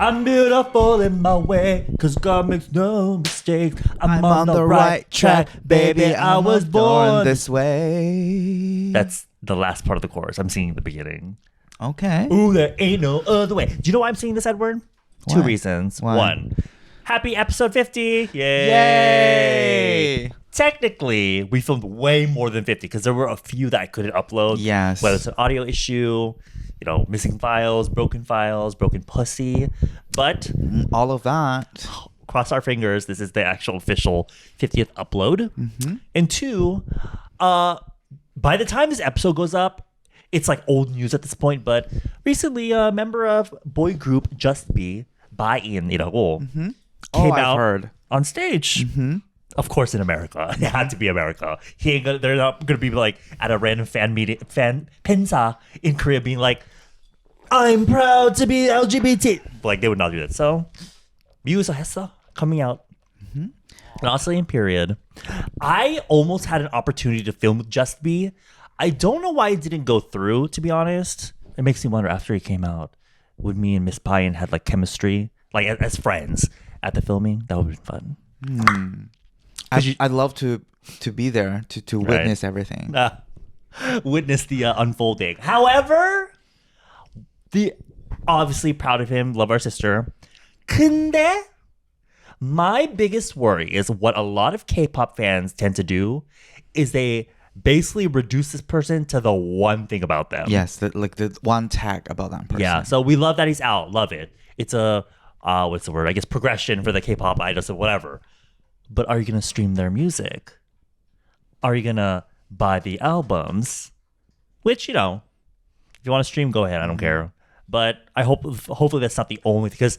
I'm beautiful in my way, cause God makes no mistakes. I'm on the right track, baby. I was born this way. That's the last part of the chorus. I'm singing the beginning. Okay. Ooh, there ain't no other way. Do you know why I'm singing this, Edward? Why? 2 reasons. Why? 1, happy episode 50. Yay! Technically, we filmed way more than 50 because there were a few that I couldn't upload. Yes. Whether it's an audio issue, missing files, broken pussy. But all of that. Cross our fingers, this is the actual official 50th upload. Mm-hmm. And 2, by the time this episode goes up, it's like old news at this point, but recently a member of boy group Just Be, Bain, came I've out heard. on stage. Mm-hmm. Of course, in America. It had to be America. They're not going to be like at a random fan meeting, pensa in Korea being like, I'm proud to be LGBT. Like, they would not do that. So, Musa Hessa coming out. Mm-hmm. An Australian period. I almost had an opportunity to film with Just Be. I don't know why it didn't go through, to be honest. It makes me wonder, after he came out, would me and Miss Payan had like chemistry, like as friends at the filming? That would have been fun. I'd love to be there to witness everything. Witness the unfolding. However, obviously proud of him, love our sister. 근데 my biggest worry is what a lot of K-pop fans tend to do is they basically reduce this person to the one thing about them. Yes, the one tag about that person. Yeah, so we love that he's out. Love it. It's a, what's the word? I guess progression for the K-pop idols or whatever. But are you going to stream their music? Are you going to buy the albums? Which, if you want to stream, go ahead. I don't care. But hopefully that's not the only thing.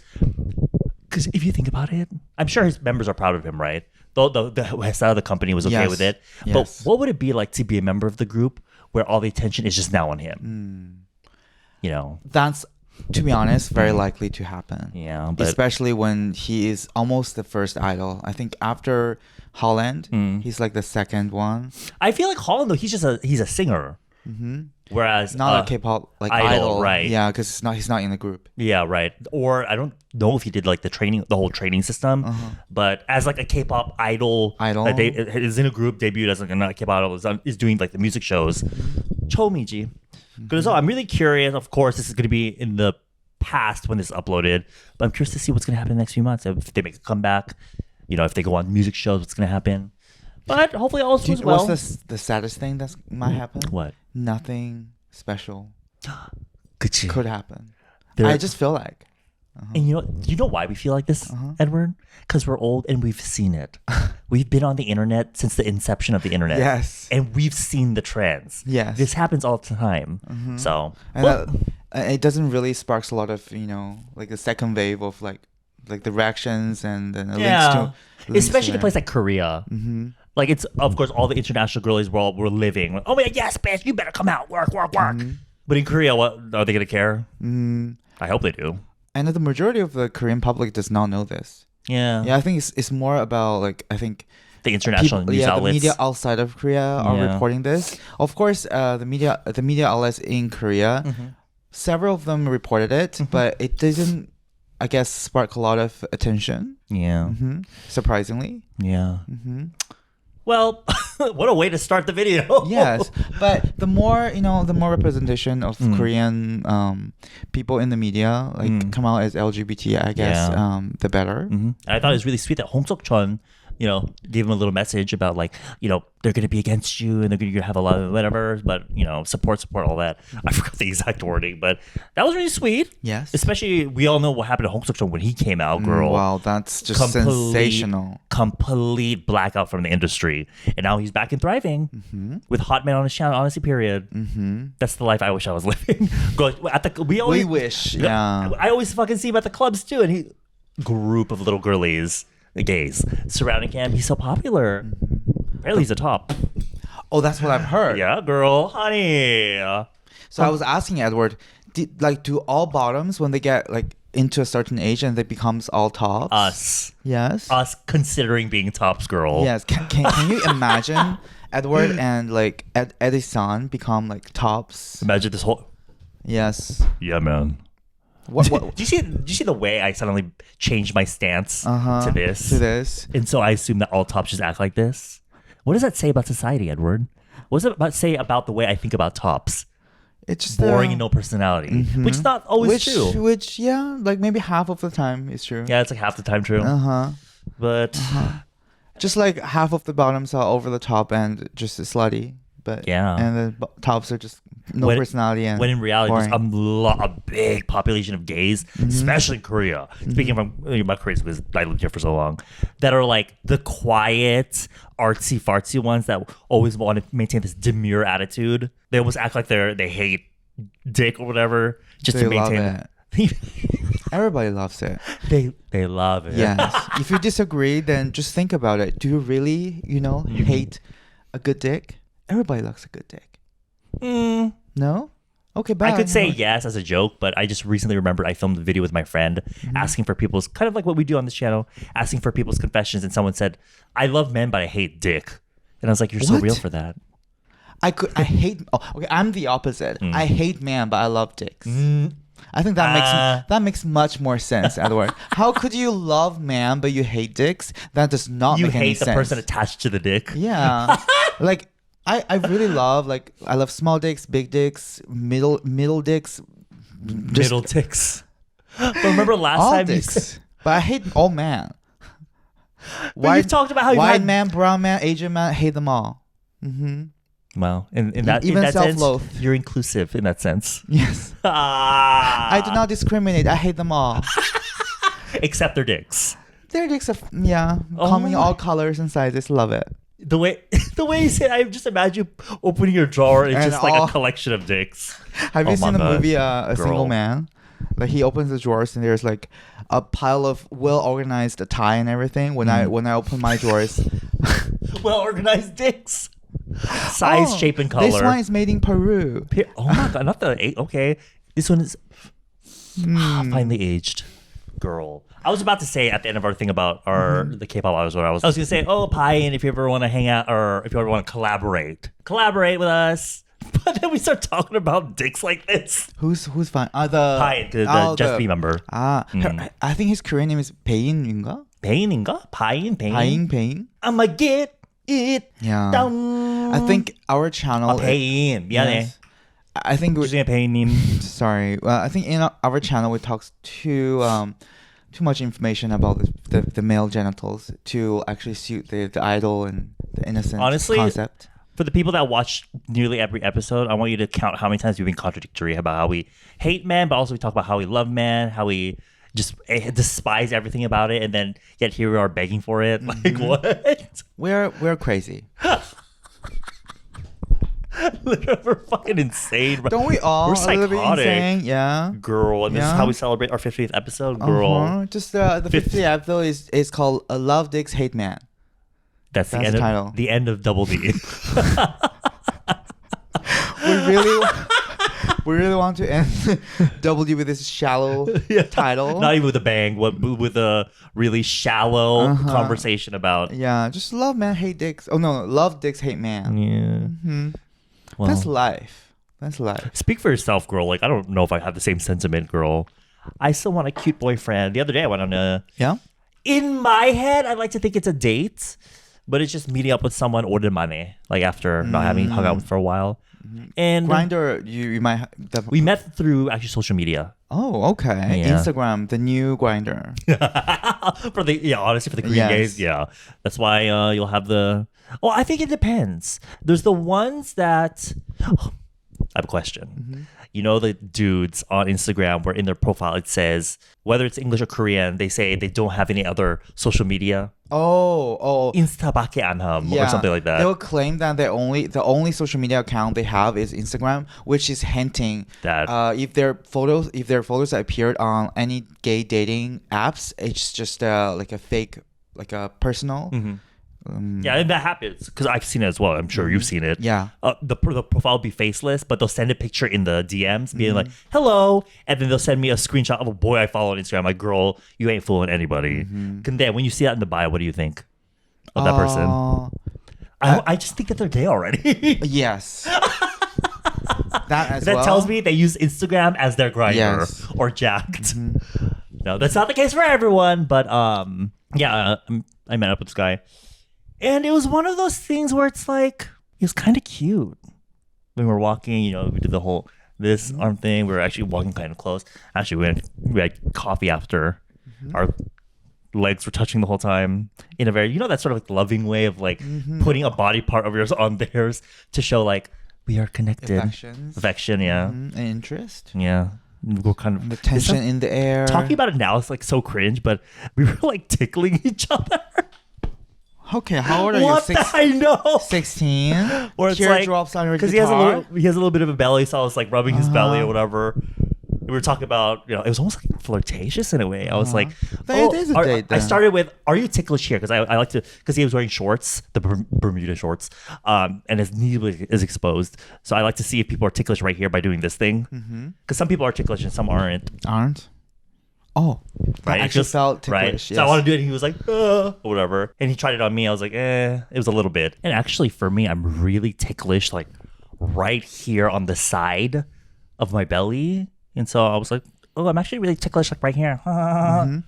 Because if you think about it, I'm sure his members are proud of him, right? The side of the company was okay with it. Yes. But what would it be like to be a member of the group where all the attention is just now on him? That's, to be honest, very likely to happen. Yeah, but especially when he is almost the first idol. I think after Holland, he's like the second one. I feel like Holland, though, he's a singer. Mm-hmm. Whereas not a K-pop idol, right? Yeah, because he's not in the group. Yeah, right. Or I don't know if he did like the whole training system, but as like a K-pop idol, is in a group, debuted as like a K-pop idol, is doing like the music shows. Chomiji. So I'm really curious. Of course, this is going to be in the past when this is uploaded, but I'm curious to see what's going to happen in the next few months. If they make a comeback, if they go on music shows, what's going to happen. But hopefully all goes well. What's the saddest thing that might happen? What? Nothing special 그치. could happen. I just feel like. And you know why we feel like this, Edward? Because we're old and we've seen it. We've been on the internet since the inception of the internet. Yes. And we've seen the trends. Yes. This happens all the time. So. And it doesn't really sparks a lot of, like the second wave of like the reactions and then links to. Especially in a place like Korea. Mm-hmm. Like it's, of course, all the international girlies were living. Oh my God, yes, bitch, you better come out, work. But in Korea, what are they gonna care? I hope they do. And the majority of the Korean public does not know this. Yeah. Yeah, I think it's more about like I think the international news outlets. The media outside of Korea are reporting this. Of course, the media outlets in Korea, several of them reported it, but it didn't, I guess, spark a lot of attention. Yeah. Surprisingly. Yeah. Well, what a way to start the video. Yes, but the more representation of Korean people in the media come out as LGBT, I guess, the better. And I thought it was really sweet that Seok-cheon, gave him a little message about like, they're going to be against you and they're going to have a lot of whatever, but support all that. I forgot the exact wording, but that was really sweet. Yes, especially we all know what happened to Seok-cheon when he came out, girl. Wow, that's just sensational. Complete blackout from the industry, and now he's back and thriving with hot man on his channel. Honestly, period. That's the life I wish I was living. We wish. Yeah, I always fucking see him at the clubs too, and he group of little girlies. The gays surrounding him. He's so popular. Apparently he's a top. Oh, that's what I've heard. Yeah, girl, honey. So I was asking Edward, do all bottoms when they get like into a certain age and they becomes all tops? Us. Yes. Us considering being tops, girl. Yes. Can you imagine Edward and like Eddy's son become like tops? Imagine this whole. Yes. Yeah, man. Do you see the way I suddenly changed my stance to this? To this. And so I assume that all tops just act like this. What does that say about society, Edward? What does it say about the way I think about tops? It's just Boring and no personality, which is not always true. Which, yeah, like maybe half of the time is true. Yeah, it's like half the time true. But just like half of the bottoms are over the top and just slutty. But yeah, and the tops are just no personality. And when in reality, boring. there's a big population of gays, especially in Korea. Speaking from my Korean, because I lived here for so long, that are like the quiet, artsy fartsy ones that always want to maintain this demure attitude. They almost act like they hate dick or whatever, just to maintain it. Everybody loves it. They love it. Yes. If you disagree, then just think about it. Do you really, hate a good dick? Everybody likes a good dick. No? Okay, bye. I could say yes as a joke, but I just recently remembered I filmed a video with my friend asking for people's, kind of like what we do on this channel, asking for people's confessions, and someone said, I love men, but I hate dick. And I was like, you're so real for that. I'm the opposite. I hate man, but I love dicks. I think that makes much more sense, Edward. How could you love man, but you hate dicks? That does not make any sense. You hate the person attached to the dick? Yeah. Like, I really love, I love small dicks, big dicks, middle dicks. Middle dicks. But remember last time dicks. You said... But I hate all man. You've talked about how you white man, brown man, Asian man, hate them all. Well, in that sense, you're inclusive in that sense. Yes. I do not discriminate. I hate them all. Except their dicks. Their dicks are, coming all colors and sizes. Love it. The way you say it, I just imagine you opening your drawer and just like a collection of dicks. Have you seen the movie A Single Man? Like he opens the drawers and there's like a pile of well-organized tie and everything. When I open my drawers, well-organized dicks, size, shape, and color. This one is made in Peru. Oh my god, not the okay. This one is finely aged. Girl. I was about to say at the end of our thing about the K-pop, I was going to say, Pie-in, if you ever want to hang out or if you ever want to collaborate with us. But then we start talking about dicks like this. Who's fine? The Pie-in, the Just Be member. I think his Korean name is Bain인가? Bain인가? Bain. Bain. I'ma get it. Yeah. Down. I think our channel. Bain. 미안해. Yes. I think sorry. Well, I think in our channel we talk too much information about the male genitals to actually suit the idol and the innocent concept. For the people that watch nearly every episode, I want you to count how many times we've been contradictory about how we hate men, but also we talk about how we love men, how we just despise everything about it, and then yet here we are begging for it. Like what? We're crazy. We're fucking insane. Don't we all? We're psychotic. Insane? Yeah. Girl, and this is how we celebrate our 50th episode. Girl. Just the 50th episode is called Love Dicks Hate Man. That's the end title. The end of Double D. We really want to end Double D with this shallow title. Not even with a bang, with a really shallow conversation about. Yeah, just love man, hate dicks. Oh no, love dicks, hate man. Yeah. Well, that's life. Speak for yourself, girl. Like I don't know if I have the same sentiment, girl. I still want a cute boyfriend. The other day I went on a. Yeah. In my head, I like to think it's a date, but it's just meeting up with someone 오랜만에, like after not having hung out for a while. And Grindr, you might. We met through actually social media. Oh, okay. Yeah. Instagram, the new Grindr. Honestly, for the Korean gays, that's why you'll have the. Well, I think it depends. There's the ones that. I have a question. You know the dudes on Instagram where in their profile it says whether it's English or Korean, they say they don't have any other social media. Oh. Insta밖에 안 함 or something like that. They will claim that the only social media account they have is Instagram, which is hinting that if their photos appeared on any gay dating apps, it's just like a fake, like a personal. Yeah, and that happens because I've seen it as well. I'm sure you've seen it. Yeah. The profile will be faceless, but they'll send a picture in the DMs being like, hello. And then they'll send me a screenshot of a boy I follow on Instagram. Like, girl, you ain't fooling anybody. Then when you see that in the bio, what do you think of that person? I just think that they're gay already. Yes. That as That well. tells me they use Instagram as their grinder Yes. or jacked. No, that's not the case for everyone, but yeah, I met up with this guy. And it was one of those things where it's like, it was kind of cute. When we were walking, you know, we did the whole this arm thing. We were actually walking kind of close. Actually, we had coffee after. Our legs were touching the whole time in a very, you know, that sort of like loving way of like putting a body part of yours on theirs to show like we are connected. Affection, yeah. And interest. Yeah. We're kind of The tension in the air. talking about it now, it's like so cringe, but we were like tickling each other. Okay, how old are What you? I know. 16. Or it's Teardrops on your guitar. he has a little bit of a belly, so I was like rubbing his belly or whatever. We were talking about, you know, it was almost like flirtatious in a way. I was like, It is a date I then. started with, are you ticklish here? Because I like to, because he was wearing shorts, the Bermuda shorts, and his knee is exposed. So I like to see if people are ticklish right here by doing this thing. Because some people are ticklish and some aren't. Oh, Right? I actually felt ticklish. Right? Yes. So I want to do it, and he was like, or whatever. And he tried it on me. I was like, it was a little bit. And actually, for me, I'm really ticklish, like right here on the side of my belly. And so I was like, oh, I'm actually really ticklish, like right here. And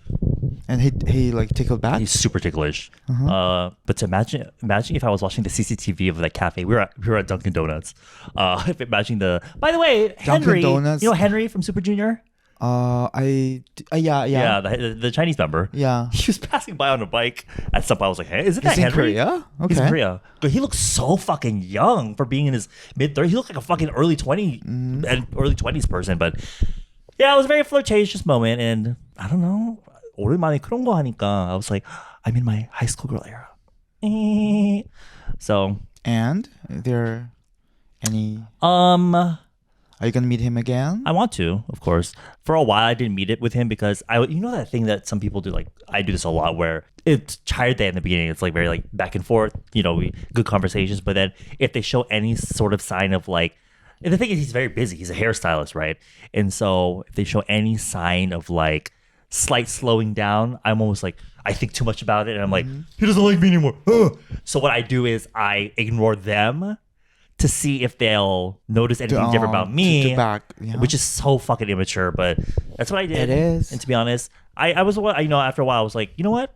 he like tickled back. He's super ticklish. But to imagine if I was watching the CCTV of that cafe. We were at Dunkin' Donuts. Imagine by the way, Henry, Donuts. you know Henry from Super Junior? Yeah. Yeah, the Chinese member. Yeah. He was passing by on a bike at some point. I was like, hey, isn't that He's in Henry? Korea? He's in Okay. Korea. But he looks so fucking young for being in his mid-30s. He looked like a fucking early 20s person. But yeah, it was a very flirtatious moment. And I don't know. 오랜만에 그런 거 하니까 I was like, I'm in my high school girl era. So. And there any... Are you gonna meet him again? I want to, of course. For a while, I didn't meet it with him because you know that thing that some people do, like I do this a lot, where it's tired day in the beginning. It's like very like back and forth, you know, good conversations. But then if they show any sort of sign of like, and the thing is, he's very busy. He's a hairstylist, right? And so if they show any sign of like slight slowing down, I'm almost like, I think too much about it, and I'm like, he doesn't like me anymore. So what I do is I ignore them to see if they'll notice anything different about me, which is so fucking immature, but that's what I did. It is. And to be honest, I was, you know, after a while, I was like, you know what?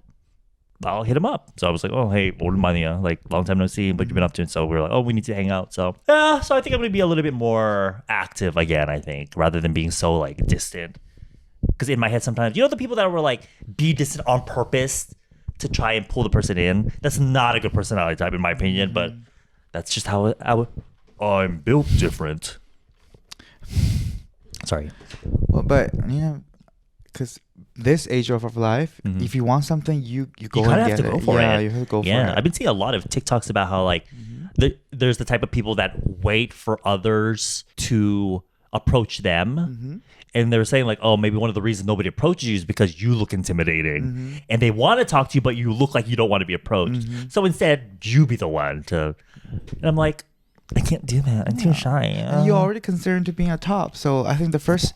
I'll hit him up. So I was like, oh, hey, 오랜만이야. Like, long time no see, what you been up to? And so we were like, oh, we need to hang out. So, yeah, so I think I'm going to be a little bit more active again, I think, rather than being so, like, distant. Because in my head sometimes, you know the people that were like, be distant on purpose to try and pull the person in? That's not a good personality type, in my opinion, but that's just how I'm built different. Sorry. Well, but you know, because this age of life, if you want something, you go and get it. Go for yeah, it. you have to go for it. Yeah, I've been seeing a lot of TikToks about how like there's the type of people that wait for others to approach them. And they're saying like, oh, maybe one of the reasons nobody approaches you is because you look intimidating. And they want to talk to you, but you look like you don't want to be approached. So instead, you be the one to... And I'm like, I can't do that. I'm too shy. And you're already considered to being a top. So I think the first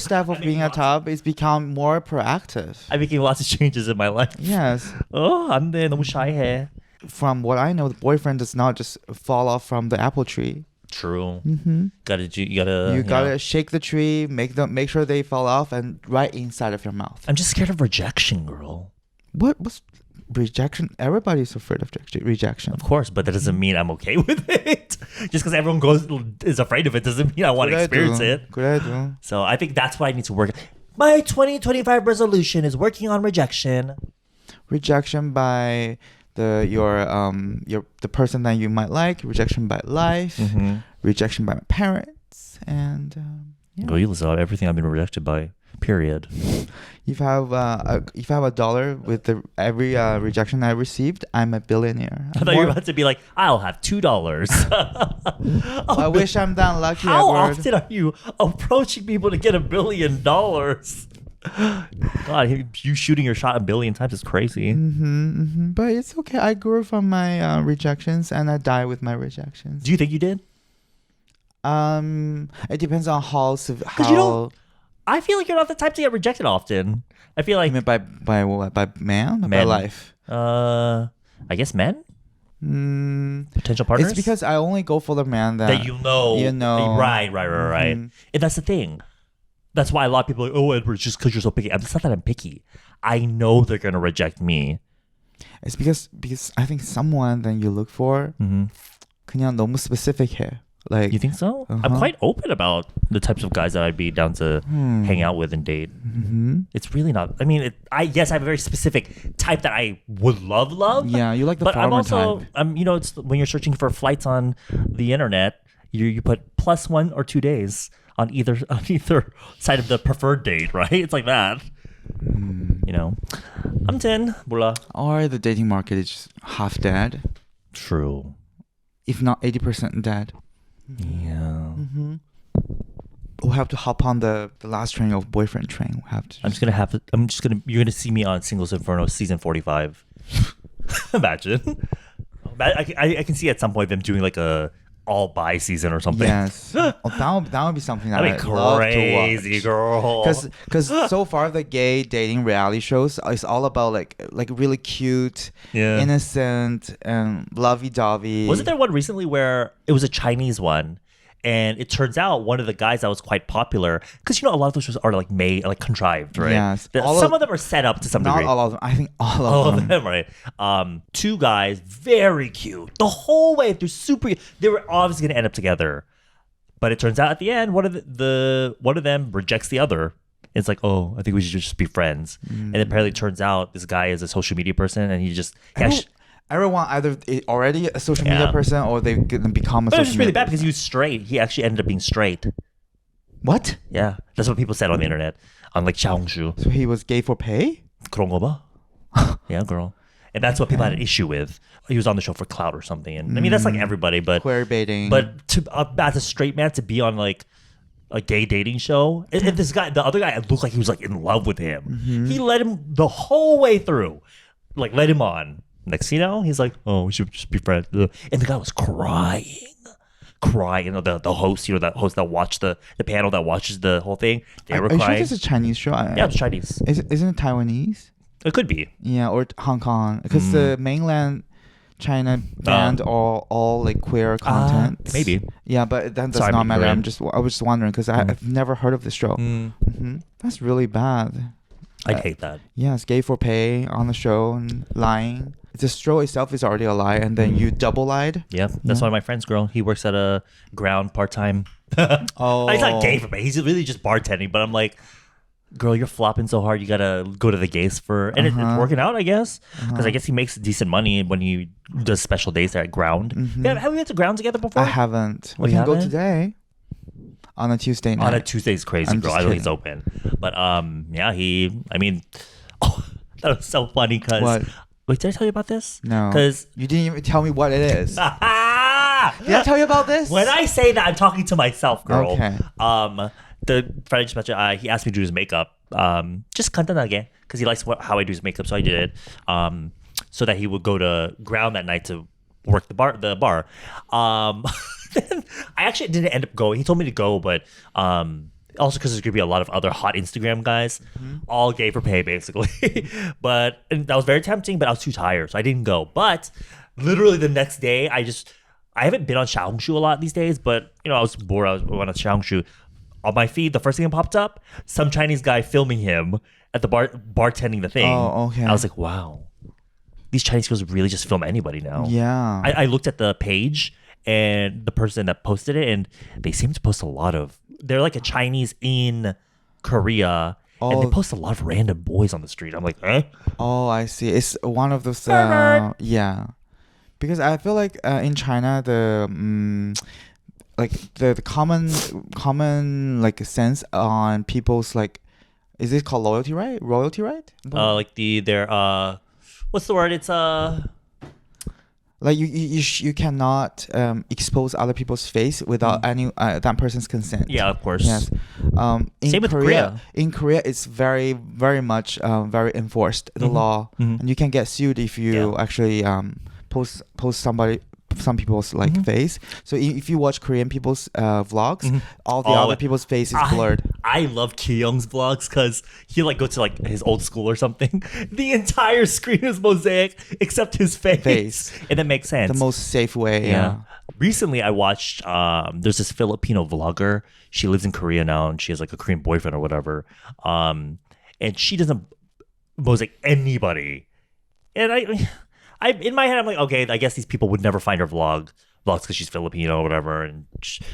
step of being a top is become more proactive. I'm making lots of changes in my life. Yes. Oh, 안 돼. 너무 shy해. From what I know, the boyfriend does not just fall off from the apple tree. True. You gotta shake the tree, make sure they fall off, and right inside of your mouth. I'm just scared of rejection, girl. What's rejection? Everybody's afraid of rejection. Of course, but that doesn't mean I'm okay with it. Just because everyone is afraid of it doesn't mean I want to experience it. Good idea. So I think that's what I need to work. My 2025 resolution is working on rejection. Rejection by the person that you might like, rejection by life, rejection by my parents, and Well, you listen to everything I've been rejected by. Period. If I have $1 with every rejection I received, I'm a billionaire. I thought you were about to be like, I'll have $2. I wish I'm that lucky. How Edward. often are you approaching people to get $1 billion? God, you shooting your shot 1 billion times is crazy. But it's okay. I grew from my rejections, and I die with my rejections. Do you think you did? It depends on how. You know, I feel like you're not the type to get rejected often. I feel like by what? By man? By life? I guess men. Potential partners? It's because I only go for the man that you know. Right. And that's the thing. That's why a lot of people are like, oh, Edward, just because you're so picky. It's not that I'm picky. I know they're going to reject me. It's because I think someone that you look for 그냥 너무 specific 해. Like, you think so? I'm quite open about the types of guys that I'd be down to hang out with and date. It's really not. I mean, I have a very specific type that I would love. Yeah, you like the but farmer type. It's when you're searching for flights on the internet, you put +1 or 2 days on either side of the preferred date, right? It's like that. 아무튼 몰라. Or the dating market is just half dead. True. If not 80% dead. Yeah. We'll have to hop on the last train of boyfriend train. We'll have to. You're gonna see me on Singles Inferno season 45. Imagine. I can see at some point them doing like a all bi season or something. Yes. That would be something that That'd be crazy, girl. Because so far the gay dating reality shows is all about like really cute, innocent, and lovey-dovey. Wasn't there one recently where it was a Chinese one? And it turns out one of the guys that was quite popular, because a lot of those shows are like made, like contrived, right? Yes. Some of them are set up to some degree. Not all of them. I think all of them. Right? 2 guys, very cute. The whole way through, they were obviously going to end up together. But it turns out at the end, one of them rejects the other. It's like, oh, I think we should just be friends. And apparently it turns out this guy is a social media person, and he just... Everyone either already a social media person or they're gonna become a social media person. But it was just really bad because he was straight. He actually ended up being straight. What? Yeah, that's what people said on the internet, on like 샤옹슈. So he was gay for pay? 그런 거 봐. Yeah, girl. And that's what people had an issue with. He was on the show for clout or something. And I mean, that's like everybody, but queer baiting. But as a straight man to be on like a gay dating show, and this guy, the other guy, looked like he was like in love with him. He let him the whole way through, like let him on. Next thing you know, he's like, oh, we should just be friends. And the guy was crying. The host, that host that watched the panel that watches the whole thing, they were crying. Are you sure it's a Chinese show? Yeah, it's Chinese. Isn't it Taiwanese? It could be. Yeah, or Hong Kong. Because the mainland China banned all like queer content. Maybe. Yeah, but that does not matter. I was just wondering because I've never heard of this show. That's really bad. I'd hate that. Yes, gay for pay on the show and lying. The show itself is already a lie, and then you double lied. Yeah, that's one of my friends, girl. He works at a ground part-time. Oh. He's not gay for pay. He's really just bartending. But I'm like, girl, you're flopping so hard. You got to go to the gays for... And it's working out, I guess. Because I guess he makes decent money when he does special days there at ground. Have we been to ground together before? I haven't. We can go today. On a Tuesday night. On a Tuesday's crazy, girl. I don't think it's open. But that was so funny because... What? Wait, did I tell you about this? No. Because you didn't even tell me what it is. Did I tell you about this? When I say that, I'm talking to myself, girl. Okay. The friend I just mentioned, he asked me to do his makeup. Just 간단하게, because he likes how I do his makeup, so I did it. So that he would go to ground that night to work the bar. Then I actually didn't end up going. He told me to go, but also because there's going to be a lot of other hot Instagram guys, all gay for pay, basically. And that was very tempting, but I was too tired, so I didn't go. But literally the next day, I haven't been on 샤옹슈 a lot these days, but I was bored. I went on 샤옹슈. On my feed, the first thing that popped up, some Chinese guy filming him at the bar, bartending the thing. Oh, okay. I was like, wow. These Chinese girls really just film anybody now. Yeah. I looked at the page and the person that posted it, and they seem to post a lot of... They're like a Chinese in Korea, and they post a lot of random boys on the street. I'm like, eh? Oh, I see. It's one of those... yeah. Because I feel like in China, the common like sense on people's like... Is it called loyalty, right? Royalty, right? Like their... what's the word? It's... Like you cannot expose other people's face without any that person's consent. Yeah, of course. Yes. Same with Korea. In Korea, it's very, very much very enforced, the law, and you can get sued if you actually post some people's like face. So if you watch Korean people's vlogs, all the other people's face is blurred. I love Ki-young's vlogs because he like go to like his old school or something. The entire screen is mosaic except his face. And that makes sense. The most safe way. Yeah. Recently, I watched. There's this Filipino vlogger. She lives in Korea now, and she has like a Korean boyfriend or whatever. And she doesn't mosaic anybody. And I in my head, I'm like, okay, I guess these people would never find her vlogs because she's Filipino or whatever, and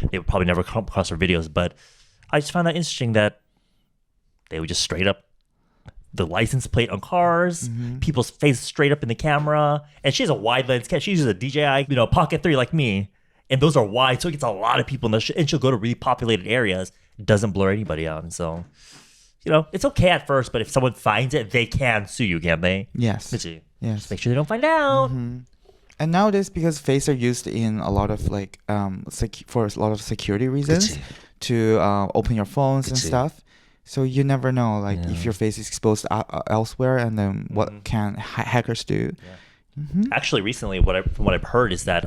they would probably never come across her videos. But I just found that interesting that they would just straight up the license plate on cars, people's face straight up in the camera, and she has a wide lens camera. She uses a DJI, Pocket 3 like me, and those are wide, so it gets a lot of people in the and she'll go to really populated areas, doesn't blur anybody out, and so it's okay at first, but if someone finds it, they can sue you, can't they? Yes. Yes. Yes. Make sure they don't find out. And nowadays, because face are used in a lot of like for a lot of security reasons to open your phones and stuff. So you never know, like if your face is exposed elsewhere, and then what can hackers do? Actually, recently, from what I've heard is that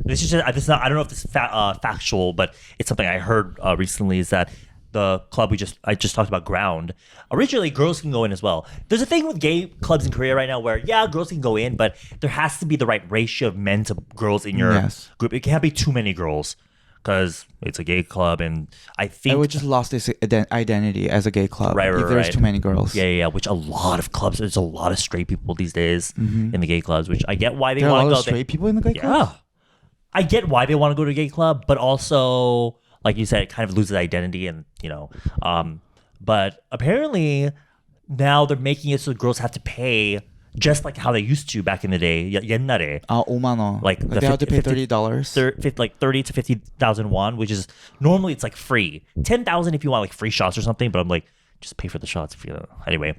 this is not. I don't know if this is factual, but it's something I heard recently. Is that the club I just talked about, Ground? Originally, girls can go in as well. There's a thing with gay clubs in Korea right now where girls can go in, but there has to be the right ratio of men to girls in your group. It can't be too many girls, because it's a gay club, and I think it would just lost its identity as a gay club if there's too many girls. Which a lot of clubs, there's a lot of straight people these days in the gay clubs, which I get why they want to go. There are a lot of straight people in the gay club? Yeah. I get why they want to go to a gay club, but also, like you said, it kind of loses identity, and but apparently now they're making it so girls have to pay just like how they used to back in the day. 옛날에. 5만 원. Like they have to pay $30. Like 30 to 50,000 won, which is normally it's like free. 10,000 if you want like free shots or something, but I'm like, just pay for the shots if you anyway.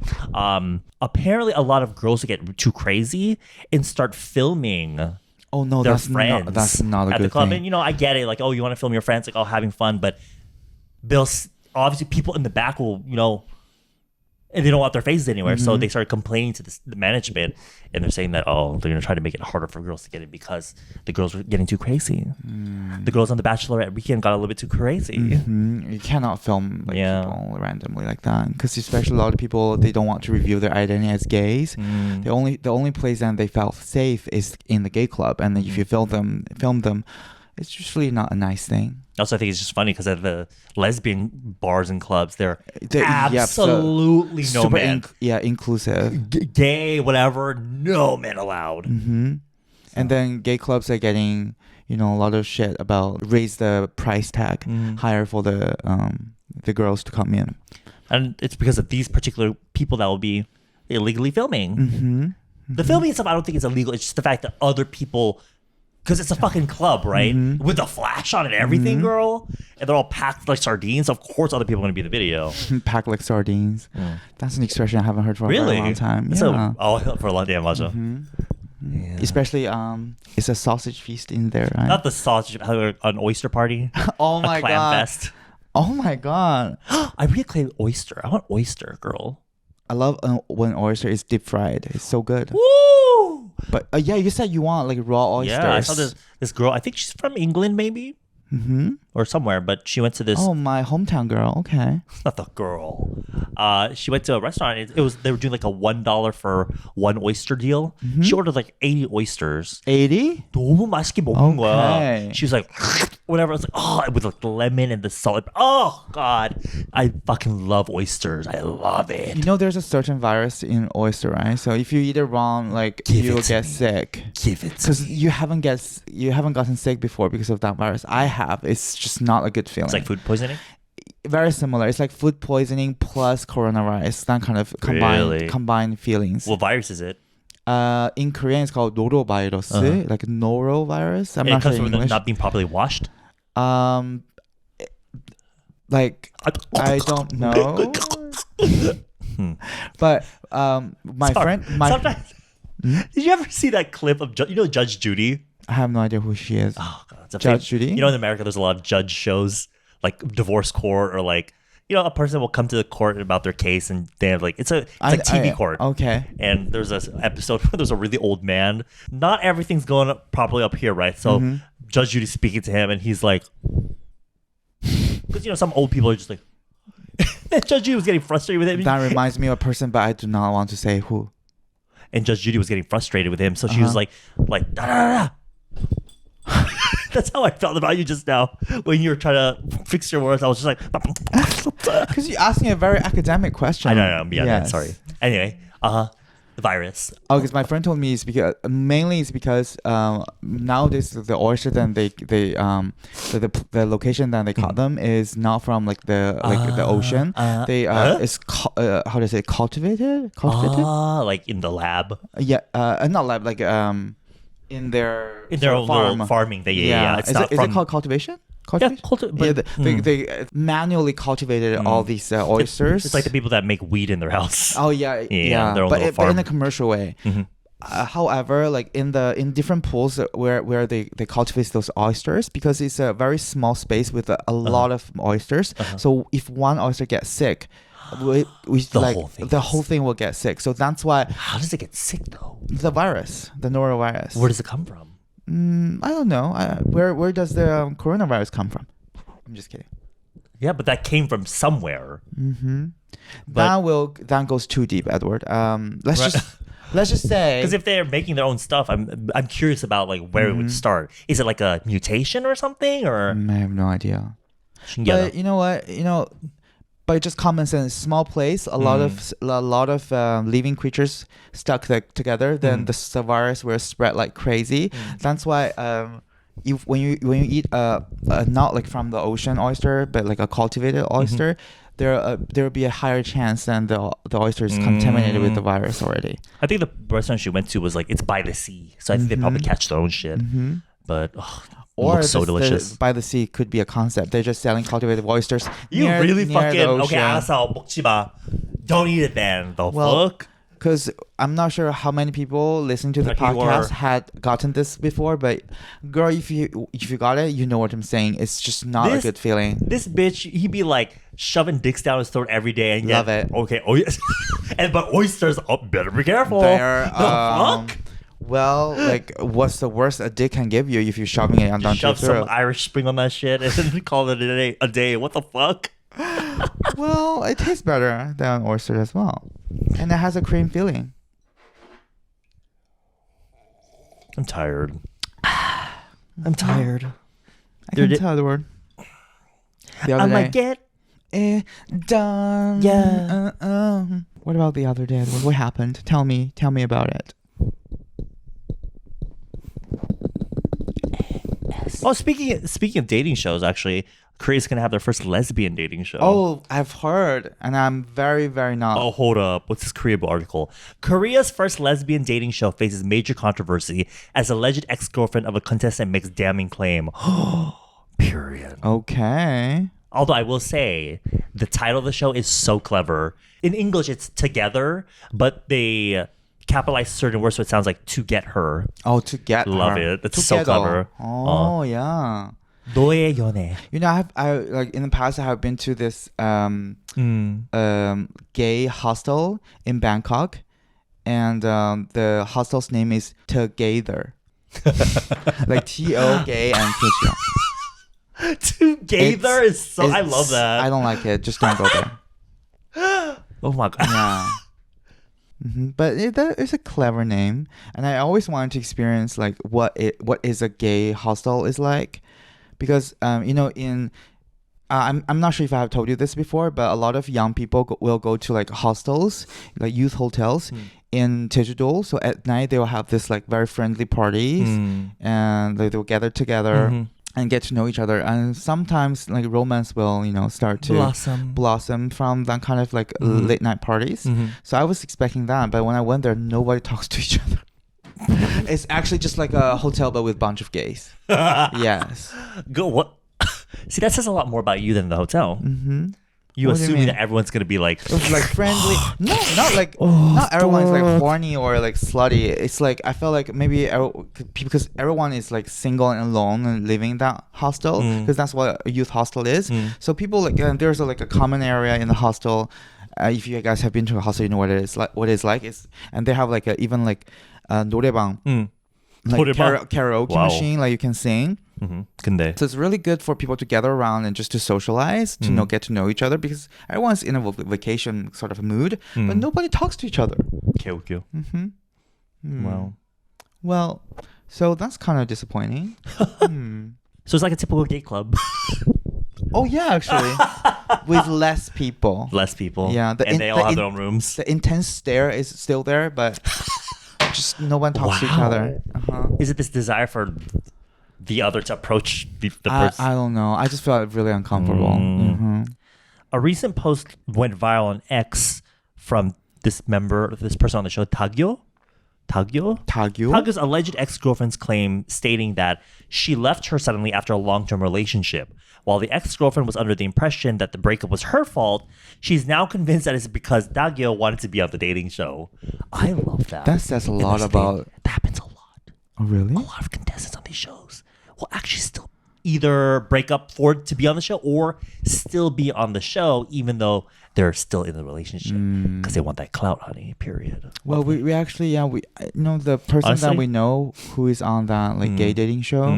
Apparently a lot of girls get too crazy and start filming their friends that's not a at good the club. thing. And I get it, like, oh, you want to film your friends, like, oh, having fun, but they'll obviously people in the back will and they don't want their faces anywhere, so they started complaining to the management, and they're saying that they're gonna try to make it harder for girls to get in because the girls were getting too crazy. The girls on the Bachelorette weekend got a little bit too crazy. You cannot film people randomly like that, because especially a lot of people, they don't want to reveal their identity as gays. The only place that they felt safe is in the gay club, and then if you film them, it's usually not a nice thing. Also, I think it's just funny because at the lesbian bars and clubs, they're absolutely no men. Inclusive. Gay, whatever, no men allowed. And then gay clubs are getting, a lot of shit about raise the price tag higher for the girls to come in. And it's because of these particular people that will be illegally filming. The filming stuff, I don't think is illegal. It's just the fact that other people... Because it's a fucking club, right? With the flash on and everything, girl. And they're all packed like sardines. Of course, other people are going to be in the video. Packed like sardines. That's an expression I haven't heard for a very long time. For a long time, Especially, it's a sausage feast in there, right? Not the sausage, an oyster party. Oh my god. Fest. Oh my god. I really crave oyster. I want oyster, girl. I love when oyster is deep fried. It's so good. Woo! But you said you want like raw oysters. Yeah, I saw this girl. I think she's from England, maybe, or somewhere. But she went to this. Oh, my hometown girl. Okay. Not the girl. She went to a restaurant. They were doing like a $1 for one oyster deal. She ordered like 80 oysters. 80? 너무 맛있게 먹는 Okay. 거야. She was like, whatever. I was like, with like the lemon and the salt. Oh God, I fucking love oysters. I love it. There's a certain virus in oyster, right? So if you eat it wrong, like you'll get sick. Give it. Because you haven't gotten sick before because of that virus. I have. It's just not a good feeling. It's like food poisoning. Very similar. It's like food poisoning plus coronavirus. That kind of combined feelings. What virus is it? In Korean, it's called Norovirus, like Norovirus. I'm not sure in English. Not being properly washed. Like I don't know. But my friend. Sometimes, did you ever see that clip of Judge Judy? I have no idea who she is. Oh God, it's Judge Judy. In America, there's a lot of judge shows, like divorce court, or like a person will come to the court about their case, and they have it's like TV court. Okay. And there's this episode where there's a really old man. Not everything's going properly up here, right? So Judge Judy's speaking to him, and he's like, because some old people are just like, And Judge Judy was getting frustrated with him. That reminds me of a person, but I do not want to say who. And Judge Judy was getting frustrated with him, so she was like da da da. That's how I felt about you just now when you were trying to fix your words. I was just like, because you're asking a very academic question. I know. Yeah, sorry. Anyway, the virus. Oh, because my friend told me it's because nowadays the oyster then the location that they caught them is not from like the ocean. They it's how to say cultivated. Like in the lab. Yeah, not lab, like in their own farm. Farming. It's is it called cultivation? Yeah, they manually cultivated all these oysters. It's like the people that make weed in their house. Oh yeah. Their own little farm. But in a commercial way. However, like in different pools where they cultivate those oysters, because it's a very small space with a lot of oysters. So if one oyster gets sick, the whole thing will get sick. So that's why. How does it get sick though? The virus, the Norovirus. Where does it come from? I don't know. Where does the coronavirus come from? I'm just kidding. Yeah, but that came from somewhere. That goes too deep, Edward. Let's just say, because if they're making their own stuff, I'm curious about like where it would start. Is it like a mutation or something, or I have no idea. But you know what? By just common sense, small place, a lot of living creatures stuck together, then the virus will spread like crazy. That's why when you eat not like from the ocean oyster, but like a cultivated oyster, there will be a higher chance than the oyster is contaminated with the virus already. I think the restaurant she went to was like, it's by the sea, so I think they probably catch their own shit. But or looks so delicious. By the sea could be a concept. They're just selling cultivated oysters. You really fucking okay? 알았어, 먹지 마. Don't eat it then. The fuck. Because I'm not sure how many people listening to the podcast had gotten this before, but girl, if you got it, you know what I'm saying. It's just not a good feeling. This bitch, he'd be like shoving dicks down his throat every day and love it. Okay, but oysters, better be careful. The fuck. Well, like, what's the worst a dick can give you if you're shoving it down your throat? Shove some Irish Spring on that shit and then call it a day. What the fuck? Well, it tastes better than oyster as well. And it has a cream feeling. I'm tired. I'm tired. I can tell the word. I'm like, get it done. Yeah. What about the other day? What happened? Tell me about it. Oh, speaking of dating shows, actually, Korea's gonna have their first lesbian dating show. Oh, I've heard, and I'm very, very not. Oh, hold up. What's this Korea article? Korea's first lesbian dating show faces major controversy as alleged ex-girlfriend of a contestant makes damning claim. Period. Okay. Although I will say, the title of the show is so clever. In English, it's Together, but they capitalize certain words so it sounds like to get her. Oh, to get Love her. it. That's so clever. Oh, yeah. 너의 연애. You know, I like in the past I have been to this gay hostel in Bangkok, and the hostel's name is Together, like T-O gay and T-O. Together is so. I love that. I don't like it. Just don't go there. Oh my god. Yeah. But it's a clever name, and I always wanted to experience like what is a gay hostel is like. Because you know, I'm not sure if I have told you this before, but a lot of young people will go to like hostels, like youth hotels in Jeju-do. So at night they will have this like very friendly parties, and they will gather together and get to know each other. And sometimes like romance will start to blossom from that kind of like late night parties. So I was expecting that, but when I went there, nobody talks to each other. It's actually just like a hotel but with a bunch of gays. Yes. Go what? See, that says a lot more about you than the hotel. You assuming that everyone's gonna be like friendly. No, not like not everyone's like horny or like slutty. It's like I feel like maybe because everyone is like single and alone and living in that hostel, because that's what a youth hostel is. So people like there's like a common area in the hostel. If you guys have been to a hostel, you know what it is like. And they have like even like 노래방. like 노래방? karaoke Wow. machine, like you can sing. 근데 So it's really good for people to gather around and just to socialize, to get to know each other, because everyone's in a vacation sort of mood, but nobody talks to each other. 개웃겨. Wow. Well, so that's kind of disappointing. So it's like a typical gay club. Oh yeah, actually, with less people. Less people. Yeah, and they all have their own rooms. The intense stare is still there, but just no one talks to each other. Is it this desire for the other to approach the I person? don't know. I just felt really uncomfortable. A recent post went viral on X from this person on the show, Tagyo. Tagyo's alleged ex-girlfriend's claim stating that she left her suddenly after a long-term relationship. While the ex-girlfriend was under the impression that the breakup was her fault, she's now convinced that it's because Tagyo wanted to be on the dating show. I love that. That says a lot about... That happens a lot. Oh, really? A lot of contestants on these shows will actually still either break up to be on the show or still be on the show even though they're still in the relationship because they want that clout, honey, period. Well, we actually, the person Honestly? that we know who is on that like gay dating show,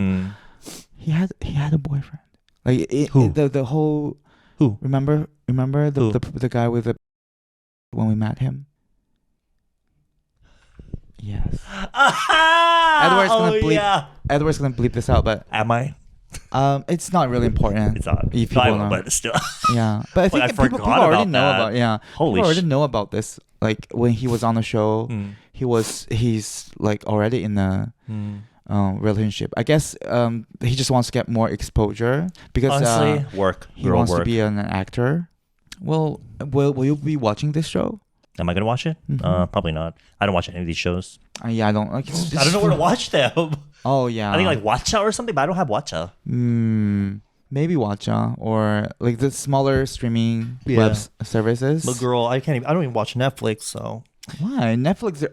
he had a boyfriend. Like Who? The whole... Who? Remember the guy with the... When we met him? Yes. Edward's gonna bleep this out, but Am I? it's not really important. It's not. If No, I people will, know. but still. Yeah, but I think I people forgot already about know that. about. Yeah, Holy people already know about this. Like when he was on the show, he's like already in a relationship. I guess he just wants to get more exposure because Honestly, he wants to be an actor. Well, will you be watching this show? Am I gonna watch it? Probably not. I don't watch any of these shows. Yeah, I don't like. I don't know where to watch them. Oh yeah, I think like Watcha or something, but I don't have Watcha. Maybe Watcha or like the smaller streaming web services. But girl, I don't even watch Netflix. So why Netflix?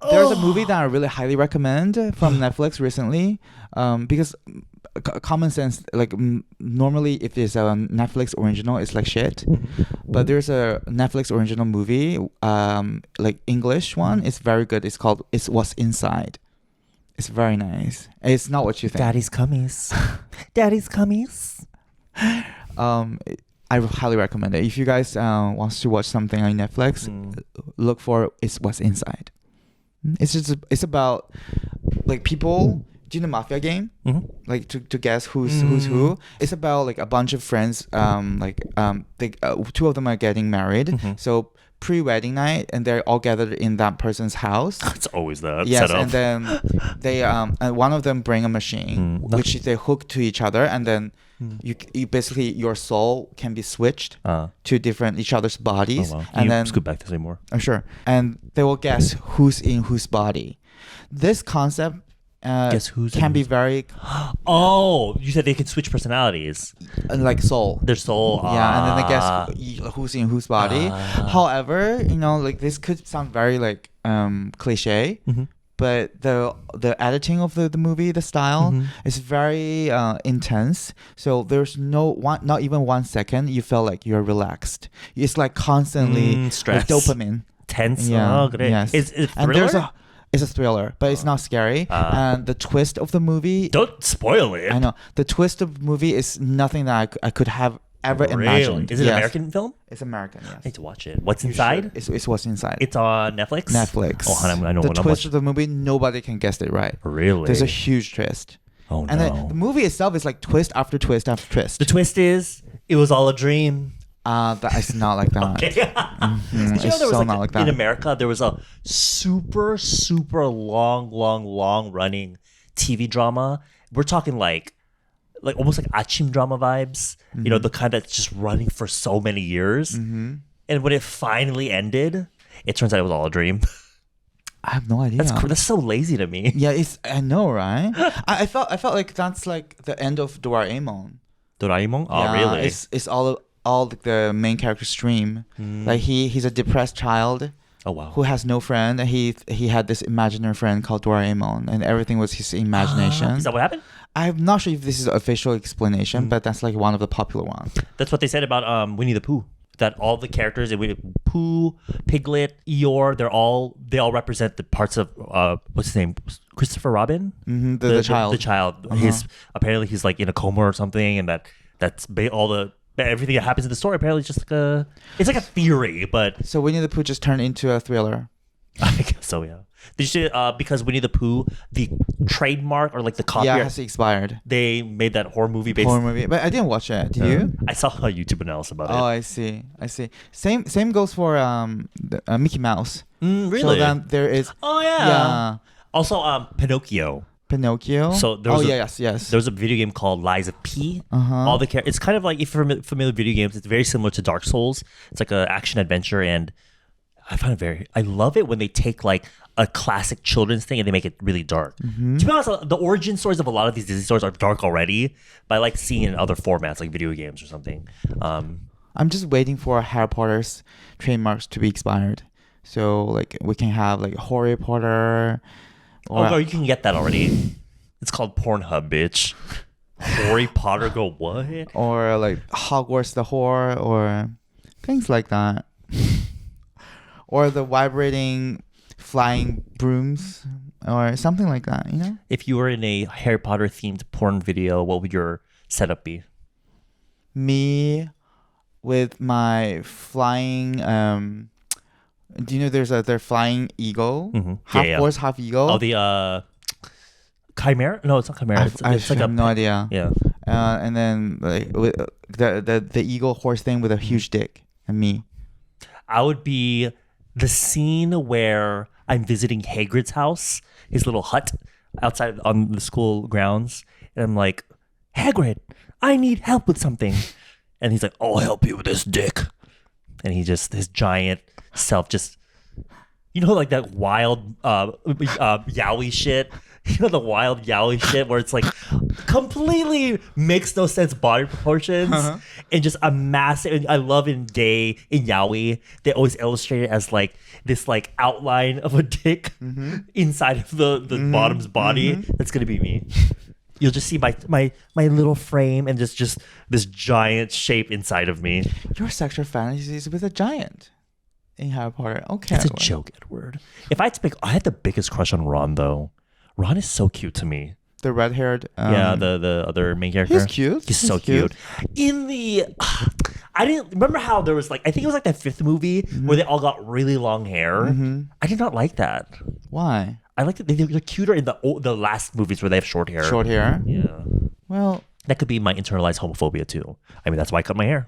There's a movie that I really highly recommend from Netflix recently, because common sense, like normally if it's a Netflix original, it's like shit. But there's a Netflix original movie, like English one. It's very good. It's called "It's What's Inside." It's very nice. It's not what you think. Daddy's Cummies. Daddy's Cummies. I highly recommend it. If you guys wants to watch something on Netflix, look for "It's What's Inside." It's about like people. Do you know Mafia game? Like to guess who's who. It's about like a bunch of friends. Two of them are getting married. So pre-wedding night, and they're all gathered in that person's house. It's always that. Yes, setup. and then they and one of them bring a machine which they hook to each other, and then you basically your soul can be switched to different each other's bodies. Oh, wow. And then scoot back to say more. Sure, and they will guess who's in whose body. This concept Guess who's can in be whose- very Oh, you said they could switch personalities. like soul. Their soul. Yeah, and then they guess who's in whose body. However, like this could sound very like cliche, but the editing of the movie, the style is very intense. So there's not even 1 second you feel like you're relaxed. It's like constantly stress. like dopamine. Tense. Yeah. Oh, great. Yes. Is it And thriller? it's a thriller, but it's not scary. And the twist of the movie, Don't spoil it. I know the twist of the movie is nothing that I could have ever imagined. Is it an Yes. American film? It's American. I Yes. need to watch it. What's inside? It's What's Inside. It's on Netflix. Netflix. Oh, honey, I know the what I'm twist watching. of the movie. Nobody can guess it right. Really? There's a huge twist. Oh no. And then the movie itself is like twist after twist after twist. The twist is it was all a dream. That is not like that. Okay. Did you know It's there was so like not like that. in America there was a super long running TV drama. We're talking like almost like Achim drama vibes. You know, the kind that's just running for so many years. And when it finally ended, it turns out it was all a dream. I have no idea. That's so lazy to me. Yeah, I know, right? I felt like that's like the end of Doraemon. Doraemon? Oh, Yeah, really? It's all the main character's dream. Like he's a depressed child. Oh wow. Who has no friend, and he had this imaginary friend called Doraemon, and everything was his imagination. Is that what happened? I'm not sure if this is an official explanation, but that's like one of the popular ones. That's what they said about Winnie the Pooh. that all the characters, Pooh, Piglet, Eeyore, they all represent the parts of what's his name, Christopher Robin, the child. The child. Apparently he's like in a coma or something, and everything that happens in the story apparently is just like it's like a theory, but So Winnie the Pooh just turned into a thriller. I guess so, yeah. Did you because Winnie the Pooh, the trademark or like the copyright, It has expired. they made that horror movie based. Horror movie, but I didn't watch it. Did you? I saw a YouTube analysis about it. Oh, I see. Same goes for Mickey Mouse. Really? So then there is. Oh yeah. Yeah. Also, Pinocchio. Pinocchio. So there was yes. There was a video game called Lies of P. Uh-huh. It's kind of like, if you're familiar with video games, it's very similar to Dark Souls. It's like an action adventure, and I love it when they take like a classic children's thing and they make it really dark. To be honest, the origin stories of a lot of these Disney stories are dark already, but I like seeing it in other formats like video games or something. I'm just waiting for Harry Potter's trademarks to be expired, so like we can have like Harry Potter. Or you can get that already. It's called Pornhub, bitch. Harry Potter, go what? Or like Hogwarts the Whore, or things like that. Or the vibrating flying brooms, or something like that, you know? If you were in a Harry Potter themed porn video, what would your setup be? Me with my flying do you know there's their flying eagle? Half horse, half eagle. Oh, the chimera? No, it's not chimera. I It's like have no idea. Yeah. And then like with the eagle horse thing with a huge dick, and me. I would be the scene where I'm visiting Hagrid's house, his little hut outside on the school grounds, and I'm like, Hagrid, I need help with something. And he's like, I'll help you with this dick. And he just, his giant self just, you know, like that wild yaoi shit. You know, the wild yaoi shit where it's like completely makes no sense body proportions and just a massive. I love in yaoi, they always illustrate it as like this like outline of a dick inside of the bottom's body. That's gonna be me. You'll just see my little frame and just this giant shape inside of me. Your sexual fantasy is with a giant in Harry Potter. Okay, it's a joke, Edward. If I had to pick, I had the biggest crush on Ron though. Ron is so cute to me. The red-haired. The other main character. He's cute. He's so cute. In the, I didn't remember how there was like, I think it was like that fifth movie where they all got really long hair. I did not like that. Why? I liked it. They're cuter in the last movies where they have short hair. Short hair? Yeah. Well, that could be my internalized homophobia too. I mean, that's why I cut my hair.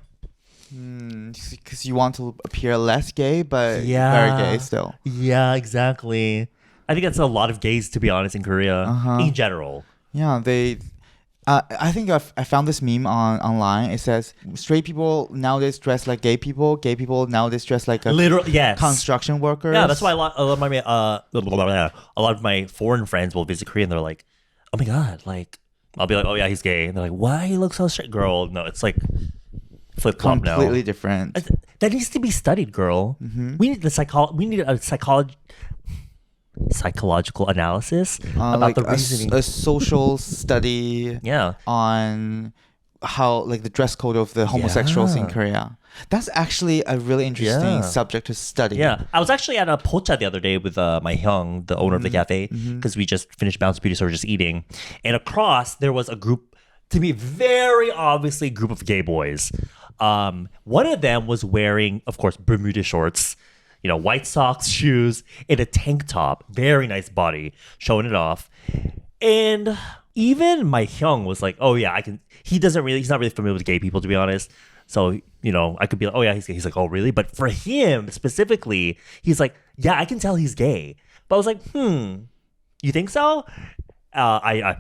Because you want to appear less gay, but very gay still. Yeah, exactly. I think that's a lot of gays, to be honest, in Korea in general. Yeah, they. I think I found this meme online. It says straight people nowadays dress like gay people nowadays dress like construction workers. Yeah, that's why a lot of my foreign friends will visit Korea and they're like, oh my god, like I'll be like, oh yeah, he's gay, and they're like, why he looks so straight, girl? No, it's like flip flop now. Completely different. That needs to be studied, girl. We need We need a psychological analysis about like the reasoning. A social study on how like the dress code of the homosexuals in Korea. That's actually a really interesting subject to study. Yeah, I was actually at a pocha the other day with my hyung, the owner of the cafe, because we just finished Bounce Beauty, so we're just eating. And across there was a group, to me very obviously, group of gay boys. One of them was wearing, of course, Bermuda shorts, you know, white socks, shoes, and a tank top. Very nice body, showing it off. And even my hyung was like, oh yeah, I can. He's not really familiar with gay people, to be honest. So, you know, I could be like, oh yeah, he's gay. He's like, oh really? But for him specifically, he's like, yeah, I can tell he's gay. But I was like, you think so? I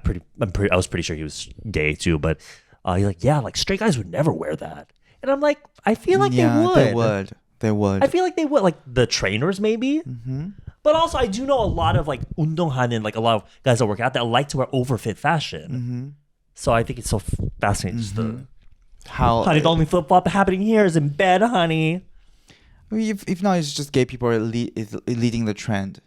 was pretty sure he was gay too. But he's like, yeah, like straight guys would never wear that. And I'm like, I feel like they would. They would. I feel like they would, like the trainers maybe. But also, I do know a lot of like 운동하는, like a lot of guys that work out that like to wear overfit fashion. So I think it's so fascinating. Just how honey, the only flip flop happening here is in bed, honey. If not, it's just gay people are leading the trend.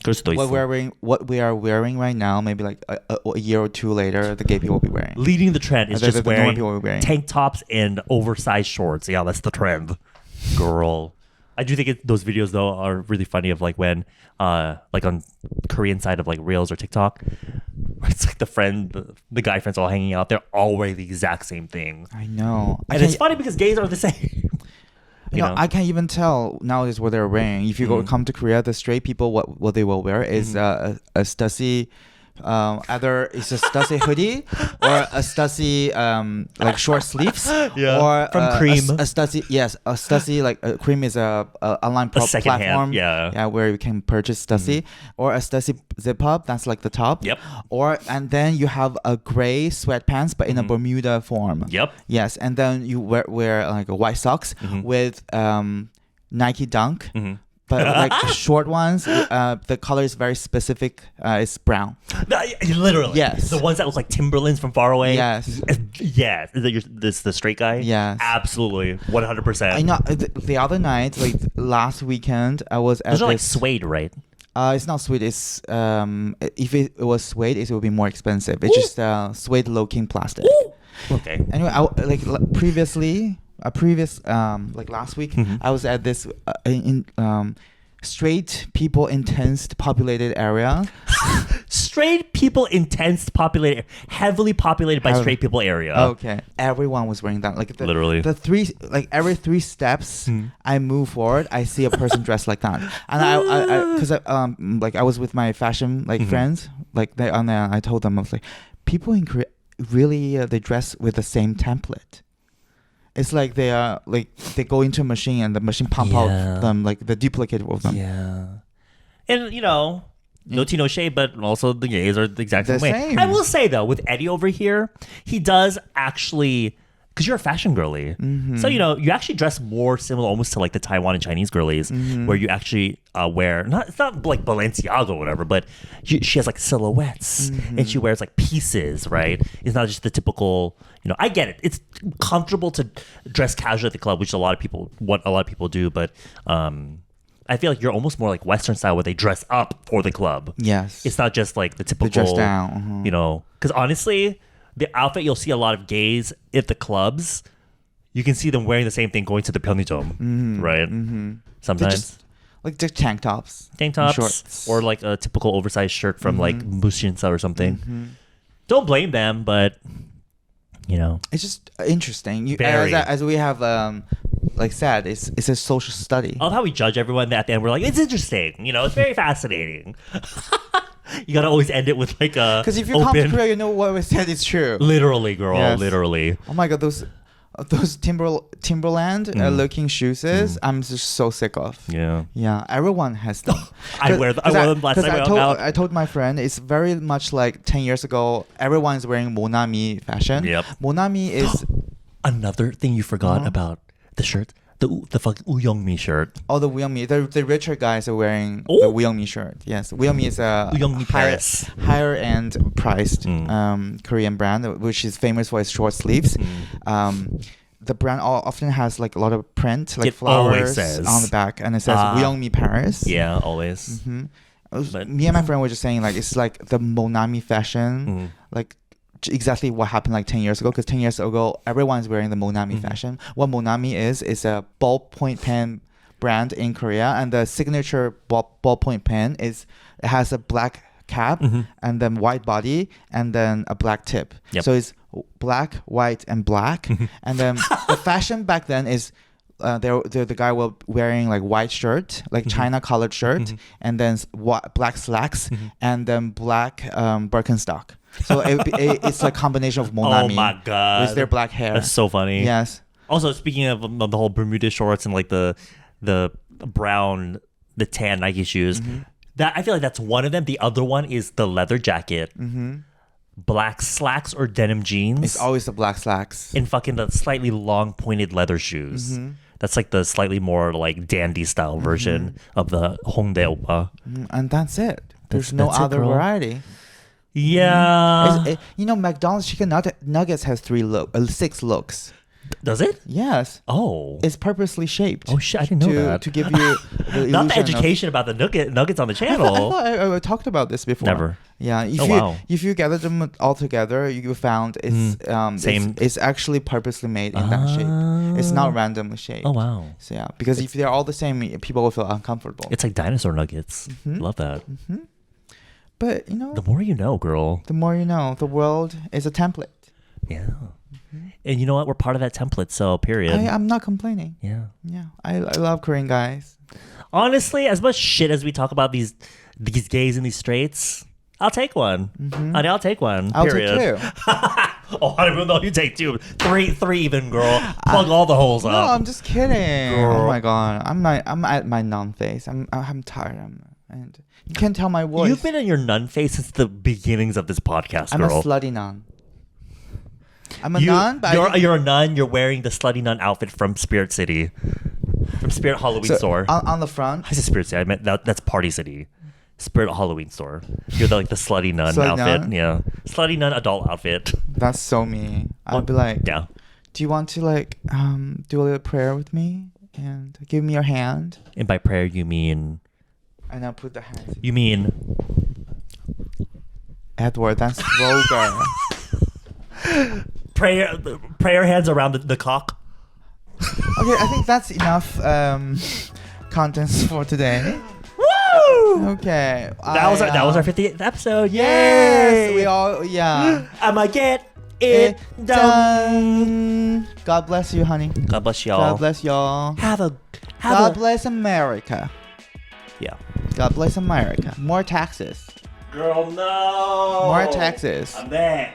What we are wearing right now, maybe like a year or two later, the gay people will be wearing. Leading the trend is just wearing tank tops and oversized shorts. Yeah, that's the trend. Girl. I do think those videos though are really funny of like when like on Korean side of like Reels or TikTok, where it's like the guy friends all hanging out, they're all wearing the exact same thing. I know. And it's funny because gays are the same. You know, I can't even tell nowadays what they're wearing. If you come to Korea, the straight people, what they will wear is a Stussy, either it's a Stussy hoodie or a Stussy like short sleeves, or from Cream. A Stussy, yes, a Stussy like Cream is a online platform, where you can purchase Stussy, or a Stussy zip up. That's like the top. Yep. And then you have a gray sweatpants, but in a Bermuda form. Yep. Yes, and then you wear like a white socks with Nike Dunk. But like the short ones, the color is very specific. It's brown. Literally. Yes. The ones that look like Timberlands from far away. Yes. Yeah. This the straight guy? Yes. Absolutely. 100%. I know. The other night, like last weekend, I was at Those are like suede, right? It's not suede. It's if it was suede, it would be more expensive. It's just suede looking plastic. Ooh. Okay. Anyway, previously, like last week, I was at this in straight people intense populated area. Straight people intense populated, heavily populated by straight people area. Okay, everyone was wearing that. Like literally the three, like every 3 steps I move forward, I see a person dressed like that. And I was with my fashion friends, I told them, I was like, people in Korea really they dress with the same template. It's like they are like they go into a machine and the machine pump out them like the duplicate of them. Yeah, and no tea, no shade, but also the gays are the exact same way. I will say though, with Eddy over here, he does actually, because you're a fashion girly, so you actually dress more similar almost to like the Taiwan and Chinese girlies, where you actually wear it's not like Balenciaga or whatever, but she has like silhouettes and she wears like pieces, right? It's not just the typical. I get it. It's comfortable to dress casual at the club, which a lot of people do, but I feel like you're almost more like Western style where they dress up for the club. Yes, it's not just like the typical dress down. Because honestly, the outfit you'll see a lot of gays at the clubs, you can see them wearing the same thing going to the 편의점, right? Sometimes like just tank tops, shorts, or like a typical oversized shirt from like Mushinsa or something. Don't blame them, but it's just interesting. As we have said, it's a social study. I love how we judge everyone. At the end, we're like, it's interesting. It's very fascinating. You gotta always end it with like a because if you come to Korea, you know what we said is true. Literally, girl. Yes. Literally. Oh my god, those Timberland looking shoes, I'm just so sick of. Yeah, everyone has them. I wear them last time I told my friend it's very much like 10 years ago. Everyone is wearing Monami fashion. Yep. Monami is another thing you forgot about the shirt. The fucking Uyongmi shirt. Oh, the Uyongmi. The richer guys are wearing the Uyongmi shirt. Yes, Uyongmi is a higher end priced Korean brand, which is famous for its short sleeves. The brand often has like a lot of print, like flowers on the back, and it says Uyongmi Paris. Yeah, always. But me and my friend were just saying like it's like the Monami fashion, like exactly what happened like 10 years ago, because 10 years ago everyone's wearing the Monami fashion. What Monami is a ballpoint pen brand in Korea, and the signature ballpoint pen it has a black cap and then white body and then a black tip. So it's black, white, and black. And then the fashion back then is the guy was wearing like white shirt, like China collared shirt, and then black slacks, and then black Birkenstock. So it's like a combination of Monami. Oh my god! With their black hair. That's so funny. Yes. Also, speaking of the whole Bermuda shorts and like the brown, the tan Nike shoes, that I feel like that's one of them. The other one is the leather jacket, black slacks or denim jeans. It's always the black slacks. And fucking the slightly long pointed leather shoes. That's like the slightly more like dandy style version of the Hongdae oppa. And that's it. There's no other variety. Yeah. McDonald's chicken nuggets has 6 looks. Does it? Yes. Oh. It's purposely shaped. Oh shit! I didn't know that. To give you the not the illusion education about the nuggets on the channel. I thought I talked about this before. Never. Yeah. If you gather them all together, you found Same. It's actually purposely made in that shape. It's not randomly shaped. Oh wow. So yeah, because if they're all the same, people will feel uncomfortable. It's like dinosaur nuggets. Love that. But you know, the more you know, girl. The more you know. The world is a template. Yeah. And you know what? We're part of that template, so period. I'm not complaining. Yeah. Yeah. I love Korean guys. Honestly, as much shit as we talk about these gays and these straights, I'll take one. Honey, I'll take one. I'll period. take two. Oh, I don't know. You take two. Three even, girl. Plug all the holes up. No, I'm just kidding. Girl. Oh my god. I'm at my nun phase. I'm tired. And you can't tell my voice. You've been in your nun phase since the beginnings of this podcast, I'm girl. a slutty nun. I'm a nun, but you're a nun. You're wearing the slutty nun outfit from Spirit City, from Spirit Halloween store. On the front. I said Spirit City. I meant that's Party City. Spirit Halloween store. You're the slutty nun Slutty outfit. nun? Yeah, slutty nun adult outfit. That's so me. I'd be like, yeah. Do you want to do a little prayer with me and give me your hand? And by prayer you mean? And I'll put the hand. You mean? Edward, that's vulgar. prayer hands around the cock. Okay, I think that's enough contents for today. Woo! Okay. That was our 50th episode. Yes, Yay! we all I'ma get it done. God bless you, honey. God bless y'all. God bless y'all. God bless America. Yeah. God bless America. More taxes. Girl, no. More taxes. I'm there.